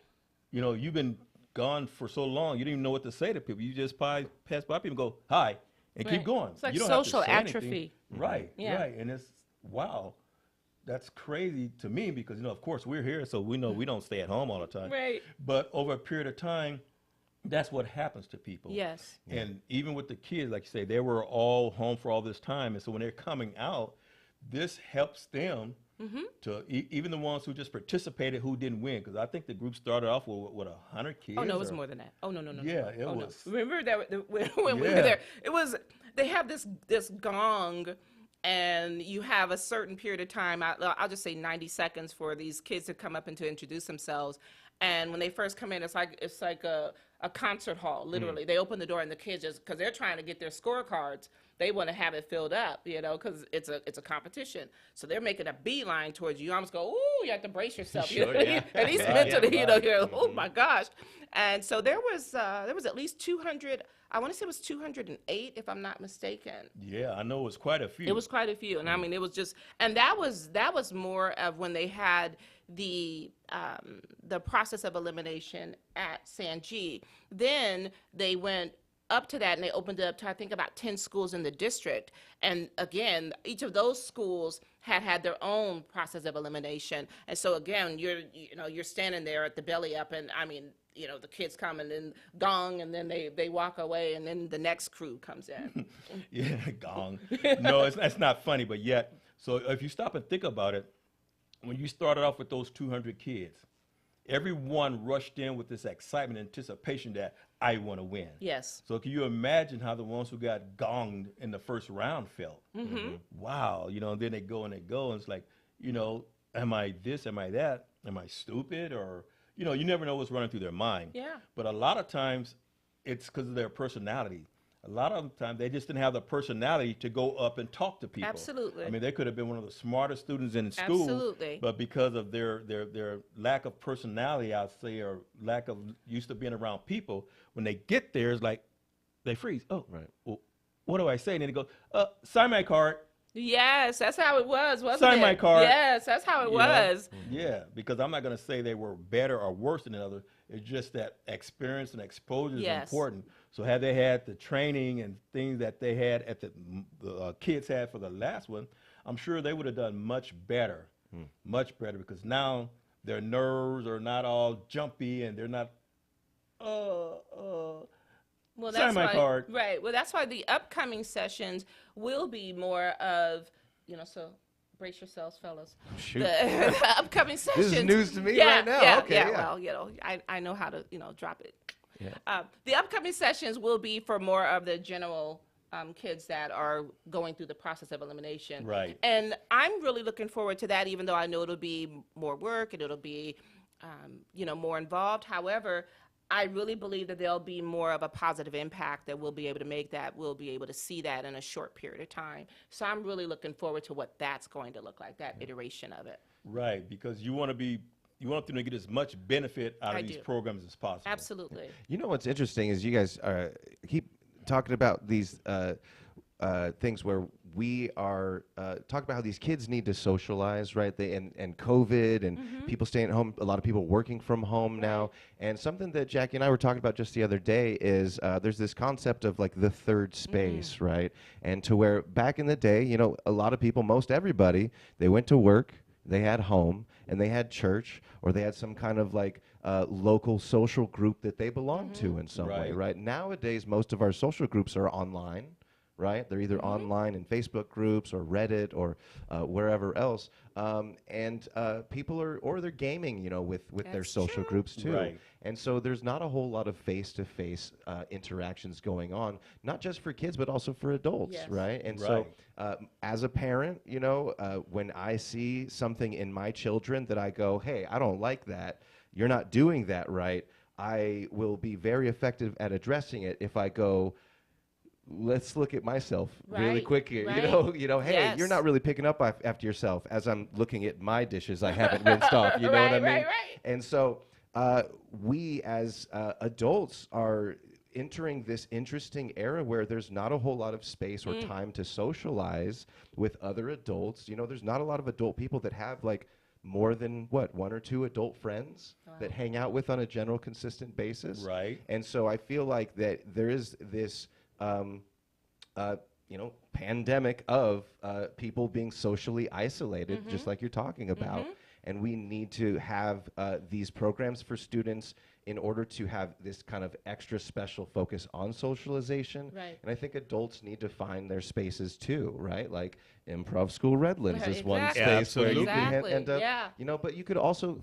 You've been gone for so long, you don't even know what to say to people. You just pass by people and go, hi, and keep going. It's like you don't social have to say atrophy. anything. Right, right. And it's, wow, that's crazy to me because, of course, we're here, so we know we don't stay at home all the time. Right. But over a period of time, that's what happens to people. Yes. And even with the kids, like you say, they were all home for all this time. And so when they're coming out, this helps them to, even the ones who just participated who didn't win. Because I think the group started off with, 100 kids? Oh, no, it was more than that. Oh, no. Yeah, it was. No. Remember that when we were there, they have this gong, and you have a certain period of time, I'll just say 90 seconds for these kids to come up and to introduce themselves. And when they first come in, it's like a concert hall, literally. They open the door and the kids just, because they're trying to get their scorecards, they want to have it filled up, because it's a competition. So they're making a beeline towards you. You almost go, ooh, you have to brace yourself. Sure, And he's mentally, you're, oh my gosh. And so there was at least 200. I want to say it was 208, if I'm not mistaken. Yeah, I know it was quite a few. It was quite a few, and I mean, it was just, and that was more of when they had the process of elimination at Sanjee. Then they went up to that, and they opened it up to, I think, about 10 schools in the district. And again, each of those schools had their own process of elimination. And so again, you're standing there at the belly up, and I mean, the kids come and then gong, and then they walk away, and then the next crew comes in. Yeah, gong. No, that's not funny, but yet, so if you stop and think about it, when you started off with those 200 kids, everyone rushed in with this excitement, anticipation that I want to win. Yes. So can you imagine how the ones who got gonged in the first round felt? Wow, and then they go, and it's like, am I this, am I that, am I stupid, or, you never know what's running through their mind. Yeah. But a lot of times, it's because of their personality. A lot of the time, they just didn't have the personality to go up and talk to people. Absolutely. I mean, they could have been one of the smartest students in school. Absolutely. But because of their lack of personality, I'd say, or lack of used to being around people, when they get there, it's like they freeze. Oh, right. Well, what do I say? And then they go, sign my card. Yes, that's how it was, wasn't it? Sign my card. Yes, that's how it was. Yeah, because I'm not going to say they were better or worse than others. It's just that experience and exposure is important. So had they had the training and things that they had at the kids had for the last one, I'm sure they would have done much better, because now their nerves are not all jumpy and they're not, Well, sign my card. Right. Well, that's why the upcoming sessions will be more of, so brace yourselves, fellas. Shoot. The upcoming sessions. This is news to me right now. Yeah, Okay, yeah. Well, I know how to, drop it. Yeah. The upcoming sessions will be for more of the general kids that are going through the process of elimination. Right. And I'm really looking forward to that, even though I know it'll be more work and it'll be, more involved. However, I really believe that there'll be more of a positive impact that we'll be able to make, that we'll be able to see that in a short period of time. So I'm really looking forward to what that's going to look like, that iteration of it. Right, because you want them to get as much benefit out of these programs as possible. Absolutely. What's interesting is you guys keep talking about these things where we are talking about how these kids need to socialize, right? And COVID and people staying at home, a lot of people working from home now. And something that Jackie and I were talking about just the other day is there's this concept of like the third space, right? And to where back in the day, a lot of people, most everybody, they went to work, they had home, and they had church, or they had some kind of like local social group that they belonged to in some way, right? Nowadays, most of our social groups are online, right? They're either online in Facebook groups or Reddit or wherever else. And people or they're gaming, you know, with their social groups too. Right. And so there's not a whole lot of face-to-face interactions going on, not just for kids, but also for adults, right? And so as a parent, you know, when I see something in my children that I go, hey, I don't like that, you're not doing that right, I will be very effective at addressing it if I go, let's look at myself really quick here. You know, hey, you're not really picking up after yourself as I'm looking at my dishes I haven't rinsed off. You know what I mean? And so we as adults are entering this interesting era where there's not a whole lot of space or time to socialize with other adults. You know, there's not a lot of adult people that have like more than one or two adult friends that hang out with on a general consistent basis. Right. And so I feel like that there is this you know, pandemic of people being socially isolated, just like you're talking about. And we need to have these programs for students in order to have this kind of extra special focus on socialization. Right. And I think adults need to find their spaces too, right? Like Improv School Redlands is one space where you can end up, you know, but you could also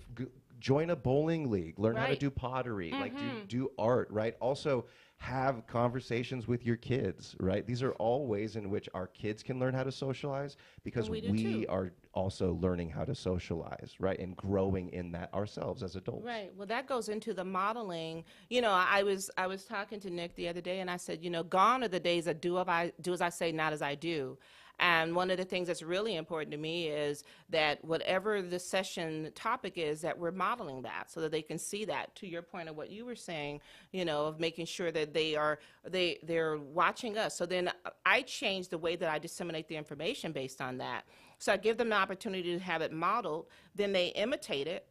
join a bowling league, learn how to do pottery, like do art, right? Also have conversations with your kids, right? These are all ways in which our kids can learn how to socialize because we are also learning how to socialize, right? And growing in that ourselves as adults. Right. Well, that goes into the modeling. You know, I was talking to Nick the other day and I said, you know, gone are the days of do as I say, not as I do. And one of the things that's really important to me is that whatever the session topic is, that we're modeling that so that they can see that, to your point of what you were saying, you know, of making sure that they're watching us. So then I change the way that I disseminate the information based on that. So I give them the opportunity to have it modeled, then they imitate it.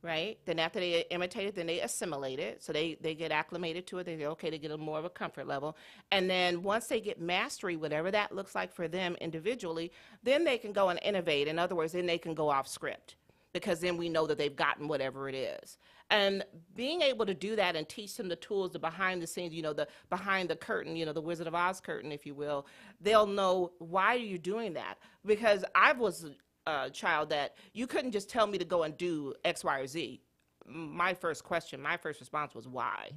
Right? Then after they imitate it, then they assimilate it. So they get acclimated to it. They're okay to get a more of a comfort level. And then once they get mastery, whatever that looks like for them individually, then they can go and innovate. In other words, then they can go off script because then we know that they've gotten whatever it is. And being able to do that and teach them the tools, the behind the scenes, you know, the behind the curtain, you know, the Wizard of Oz curtain, if you will, they'll know why are you doing that? Because I was child that you couldn't just tell me to go and do X, Y, or Z. My first response was why.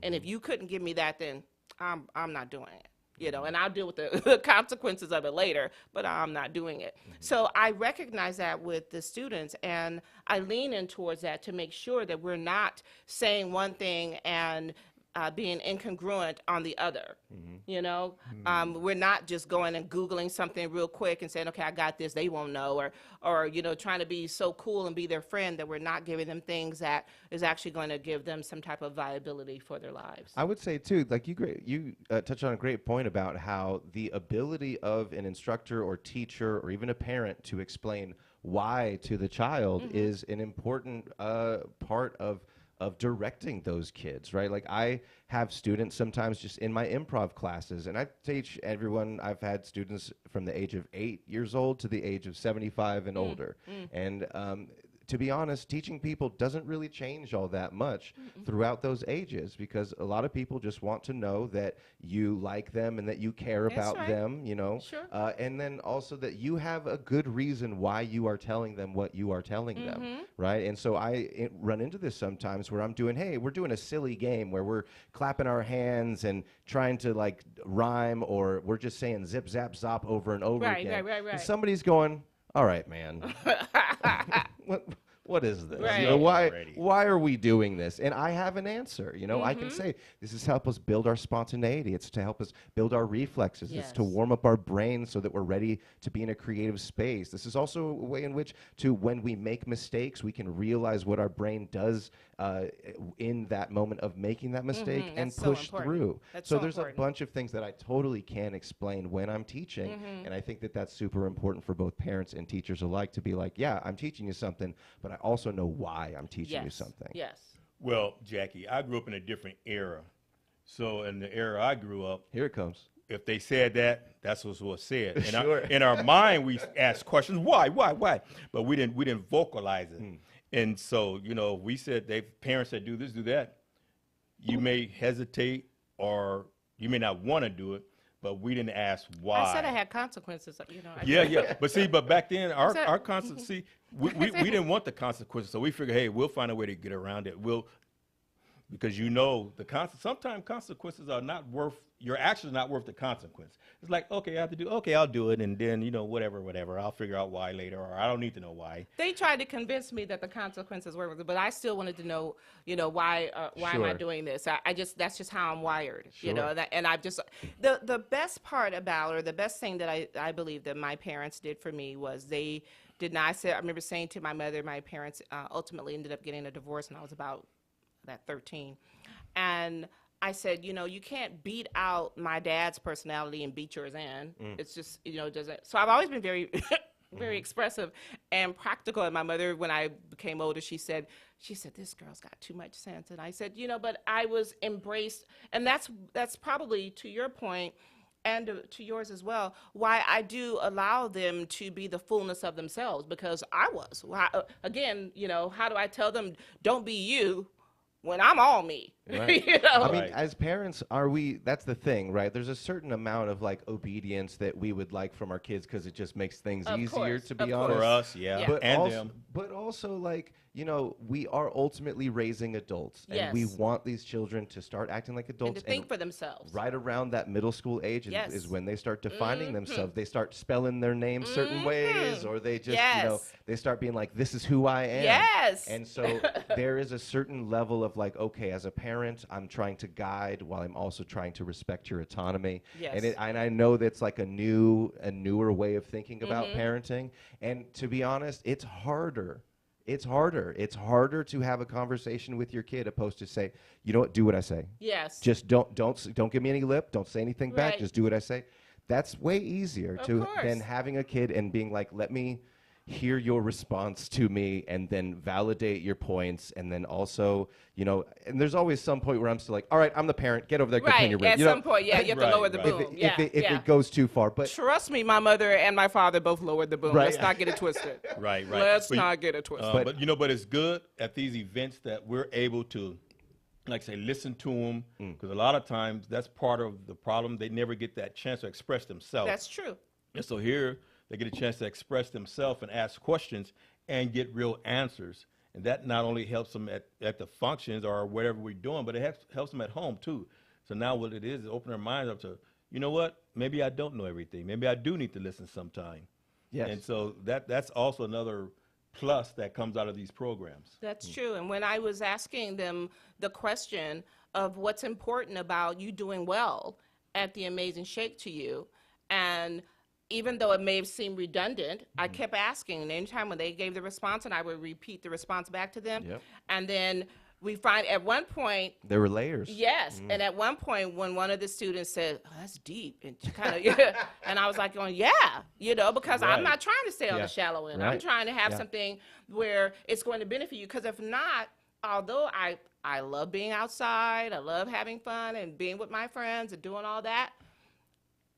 And if you couldn't give me that, then I'm not doing it. You know, and I'll deal with the consequences of it later, but I'm not doing it. So I recognize that with the students, and I lean in towards that to make sure that we're not saying one thing and being incongruent on the other. You know, we're not just going and Googling something real quick and saying, okay, I got this, they won't know, or you know, trying to be so cool and be their friend that we're not giving them things that is actually going to give them some type of viability for their lives. I would say too, like you touched on a great point about how the ability of an instructor or teacher or even a parent to explain why to the child is an important part of directing those kids, right? Like I have students sometimes just in my improv classes, and I teach everyone. I've had students from the age of 8 years old to the age of 75 and older. And to be honest, teaching people doesn't really change all that much throughout those ages, because a lot of people just want to know that you like them and that you care about them, you know, and then also that you have a good reason why you are telling them what you are telling them, right? And so I run into this sometimes where I'm doing, hey, we're doing a silly game where we're clapping our hands and trying to like rhyme, or we're just saying zip, zap, zop over and over again. And somebody's going, all right, man. What is this? You know, why are we doing this? And I have an answer. You know, I can say this is to help us build our spontaneity. It's to help us build our reflexes. It's to warm up our brains so that we're ready to be in a creative space. This is also a way in which when we make mistakes, we can realize what our brain does in that moment of making that mistake and push through. So there's a bunch of things that I totally can explain when I'm teaching, and I think that that's super important for both parents and teachers alike to be like, yeah, I'm teaching you something, but I also know why I'm teaching you something. Well, Jackie, I grew up in a different era. So in the era I grew up, here it comes. If they said that, that's what was said. In our mind, we asked questions, why? But we didn't vocalize it. And so, you know, we said parents that do this, do that. You may hesitate, or you may not want to do it, but we didn't ask why. I said I had consequences. Yeah. But see, but back then, our that- consequences, see, we didn't want the consequences, so we figured, hey, we'll find a way to get around it. Because sometimes consequences are not worth, your actions not worth the consequence. It's like, okay, I'll do it, and then, whatever, I'll figure out why later, or I don't need to know why. They tried to convince me that the consequences were, but I still wanted to know, why am I Sure. doing this? That's just how I'm wired, Sure. and I've just, the best part about, or the best thing that I believe that my parents did for me was they did not say, I remember saying to my mother, my parents ultimately ended up getting a divorce, and I was about 13. And I said, you can't beat out my dad's personality and beat yours in. It's just, doesn't. So I've always been very, very expressive and practical. And my mother, when I became older, she said, this girl's got too much sense. And I said, but I was embraced. And that's probably, to your point, and to yours as well, why I do allow them to be the fullness of themselves, because I was. Again, how do I tell them, don't be you, when I'm all me? Right. I mean, Right. as parents, that's the thing, right? There's a certain amount of like obedience that we would like from our kids because it just makes things Of easier, course, to be of honest. For us, yeah. But And also, them. but also, like, we are ultimately raising adults, and we Yes. want these children to start acting like And adults. to think for themselves. Right around that middle school age Yes. is when they start defining themselves. They start spelling their names certain ways, or they just, Yes. they start being like, this is who I am. Yes. And so there is a certain level of like, okay, as a parent, I'm trying to guide while I'm also trying to respect your autonomy. Yes. And I know that's like a newer way of thinking about parenting. And to be honest, it's harder. It's harder. It's harder to have a conversation with your kid opposed to say, you know what, do what I say. Yes. Just don't give me any lip. Don't say anything back. Right. Just do what I say. That's way easier Of than course. having a kid and being like, let me hear your response to me and then validate your points, and then also, and there's always some point where I'm still like, all right, I'm the parent, get over there, go clean Right. your room. At some point, you have to Right, lower the right. boom. If Yeah. it goes too far, but Trust me, my mother and my father both lowered the boom. Right. Let's not get it twisted. Right. Let's But- not get it twisted. But it's good at these events that we're able to, like say, listen to them, because a lot of times that's part of the problem. They never get that chance to express themselves. That's true. And so here they get a chance to express themselves and ask questions and get real answers. And that not only helps them at the functions or whatever we're doing, but it helps them at home too. So now what it is open their minds up to, you know what, maybe I don't know everything. Maybe I do need to listen sometime. Yes. And so that's also another plus that comes out of these programs. That's true. And when I was asking them the question of what's important about you doing well at the Amazing Shake to you, and even though it may have seemed redundant, I kept asking. And anytime when they gave the response, and I would repeat the response back to them. Yep. And then we find at one point, there were layers. yes. And at one point, when one of the students said, oh, that's deep, and kind of, and I was like, going, yeah, because Right. I'm not trying to stay on Yeah. the shallow end. I'm Right. trying to have Yeah. something where it's going to benefit you. Because if not, although I love being outside, I love having fun and being with my friends and doing all that,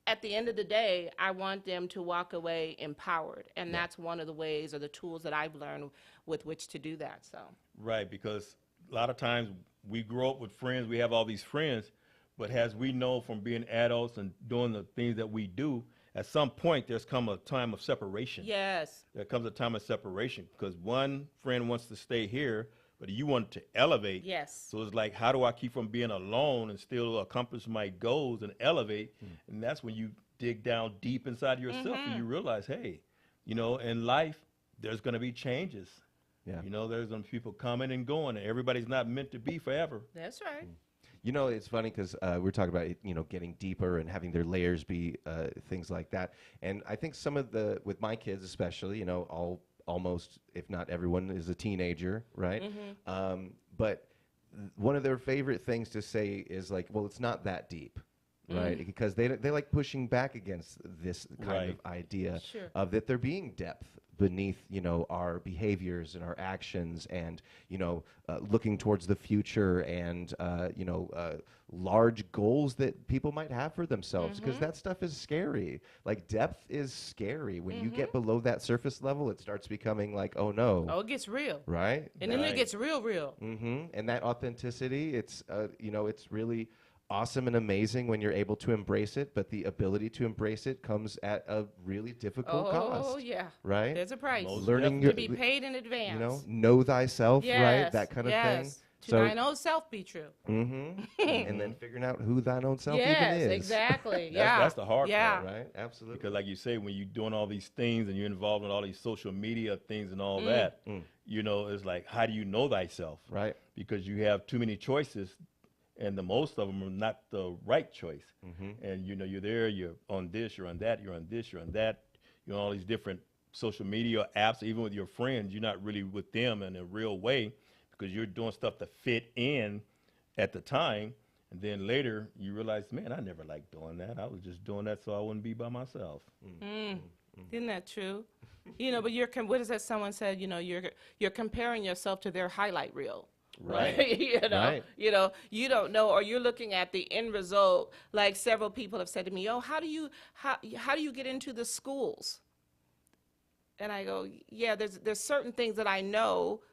at the end of the day, I want them to walk away empowered. And that's one of the ways or the tools that I've learned with which to do that. So. Right, because a lot of times we grow up with friends, we have all these friends, but as we know from being adults and doing the things that we do, at some point there's come a time of separation. Yes. There comes a time of separation because one friend wants to stay here, but you want to elevate. Yes. So it's like, how do I keep from being alone and still accomplish my goals and elevate? And that's when you dig down deep inside yourself and you realize, hey, in life, there's going to be changes. Yeah. There's going to be people coming and going, and everybody's not meant to be forever. That's right. It's funny because we're talking about, getting deeper and having their layers be things like that. And I think with my kids especially, almost, if not everyone, is a teenager, right? But one of their favorite things to say is like, well, it's not that deep, right? Because they like pushing back against this kind of idea Sure. of that there being depth beneath, our behaviors and our actions and, looking towards the future and, large goals that people might have for themselves, because that stuff is scary. Like depth is scary. When you get below that surface level, it starts becoming like, oh no. Oh, it gets real. Right? And then Right. it gets real. And that authenticity, it's, it's really awesome and amazing when you're able to embrace it, but the ability to embrace it comes at a really difficult cost. Oh, yeah. Right? There's a price. Learning to be paid in advance. Know thyself, right? Yes, That kind of thing. To thine own self be true. Mm-hmm. And then figuring out who thine own self even Yes, is. exactly. That's the hard Yeah. part. Right? Absolutely. Because like you say, when you're doing all these things and you're involved in all these social media things and all that, you know, it's like, how do you know thyself? Right. Because you have too many choices, and the most of them are not the right choice. And, you know, you're there, you're on this, you're on that, you're on this, you're on that. You're on all these different social media apps, even with your friends, you're not really with them in a real way because you're doing stuff to fit in at the time. And then later you realize, man, I never liked doing that. I was just doing that so I wouldn't be by myself. Isn't that true? You know, but what is that someone said, you know, you're comparing yourself to their highlight reel. Right. You know, Right. you know, you don't know, or you're looking at the end result. Like several people have said to me, "Oh, how do you get into the schools?" And I go, "Yeah, there's certain things that I know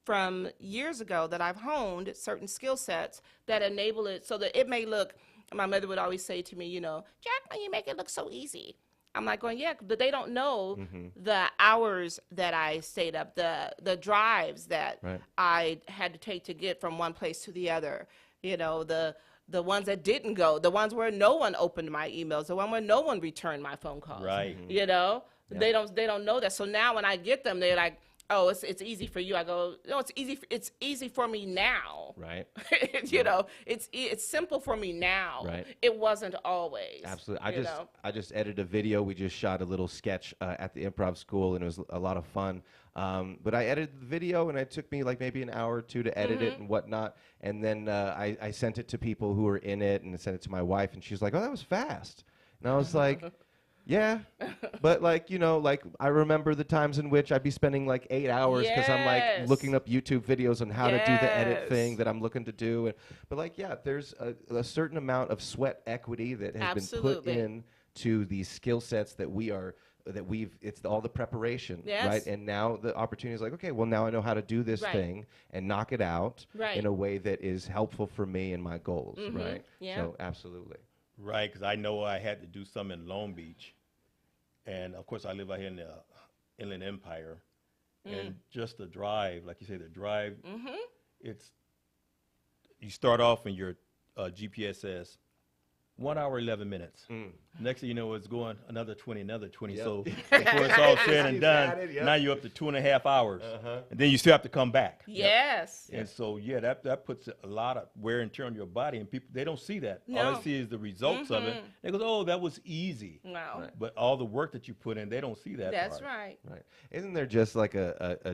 from years ago that I've honed, certain skill sets that enable it so that it may look." My mother would always say to me, you know, "Jacqueline, you make it look so easy." I'm like going, yeah, but they don't know the hours that I stayed up, the drives that I had to take to get from one place to the other. You know, the ones that didn't go, the ones where no one opened my emails, the one where no one returned my phone calls. Right. You know, they don't know that. So now when I get them, they're like, "Oh, it's easy for you." I go, "No, it's easy for me now." Right. You know, it's simple for me now. Right. It wasn't always. Absolutely. I just edited a video. We just shot a little sketch at the improv school, and it was a lot of fun. But I edited the video, and it took me like maybe an hour or two to edit it and whatnot. And then I sent it to people who were in it, and I sent it to my wife, and she's like, "Oh, that was fast." And I was like, yeah, but like, you know, like I remember the times in which I'd be spending like 8 hours because I'm like looking up YouTube videos on how to do the edit thing that I'm looking to do. But like, yeah, there's a certain amount of sweat equity that has been put in to these skill sets that it's all the preparation, right? And now the opportunity is like, okay, well now I know how to do this thing and knock it out in a way that is helpful for me and my goals, right? Yeah. So absolutely. Right, because I know I had to do some in Long Beach. And, of course, I live out here in the Inland Empire. And just the drive, like you say, it's, you start off and your GPS says 1 hour, 11 minutes. Next thing you know, it's going another 20. So before it's all said and done, now you're up to 2.5 hours. And then you still have to come back. Yes. And so, yeah, that puts a lot of wear and tear on your body. And people, they don't see that. No. All they see is the results of it. They go, oh, that was easy. No. Right. But all the work that you put in, they don't see that That's part. right. Right. Isn't there just like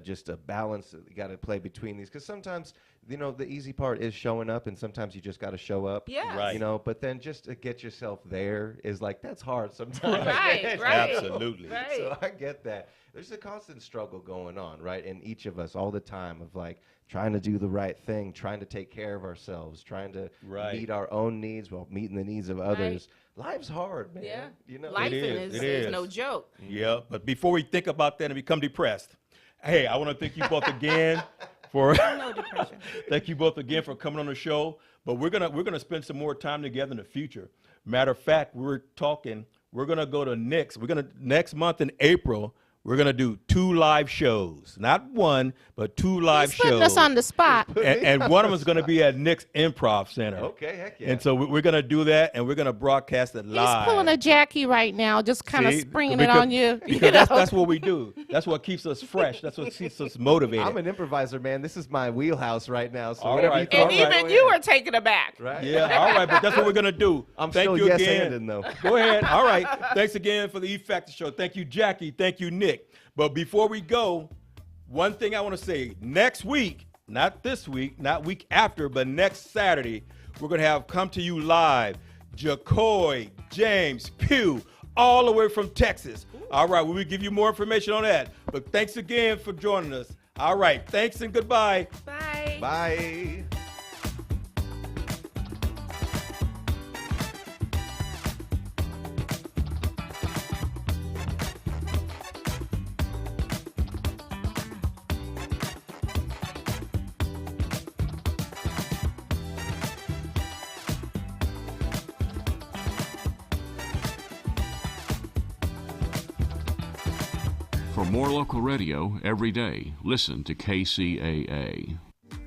just a balance that you got to play between these? Because sometimes, you know, the easy part is showing up, and sometimes you just got to show up. Yes. Right. You know, but then just to get yourself there is like, that's hard sometimes. Right. Absolutely. Right. So I get that. There's a constant struggle going on, right, in each of us all the time of like trying to do the right thing, trying to take care of ourselves, trying to meet our own needs while meeting the needs of others. Life's hard, man. Yeah. You know, Life It is is. no joke. Yeah, but before we think about that and become depressed, hey, I want to thank you both again for No depression. thank you both again for coming on the show. But we're gonna spend some more time together in the future. Matter of fact, we're gonna go to next month in April. We're going to do 2 live shows. Not one, but 2 live He's shows. putting us on the spot. And one of them is going to be at Nick's Improv Center. Okay, heck yeah. And so we're going to do that, and we're going to broadcast it live. He's pulling a Jackie right now, just kind of See? springing it Because- on you. Because that's what we do. That's what keeps us fresh. That's what keeps us motivated. I'm an improviser, man. This is my wheelhouse right now. So All whatever right. you throw And my even way you in. were taken aback. Right? Yeah, all right, but that's what we're going to do. I'm Thank still you yes-anding, again. though. Go ahead. All right. Thanks again for the E Factor Show. Thank you, Jackie. Thank you, Nick. But before we go, one thing I want to say. Next week, not this week, not week after, but next Saturday, we're going to have come to you live, Jacoy James Pugh, all the way from Texas. All right, we will give you more information on that. But thanks again for joining us. All right, thanks and goodbye. Bye. Bye. For more local radio every day, listen to KCAA.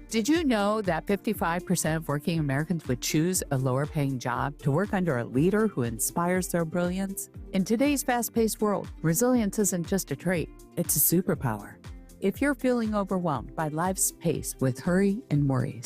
Did you know that 55% of working Americans would choose a lower-paying job to work under a leader who inspires their brilliance? In today's fast-paced world, resilience isn't just a trait, it's a superpower. If you're feeling overwhelmed by life's pace with hurry and worry,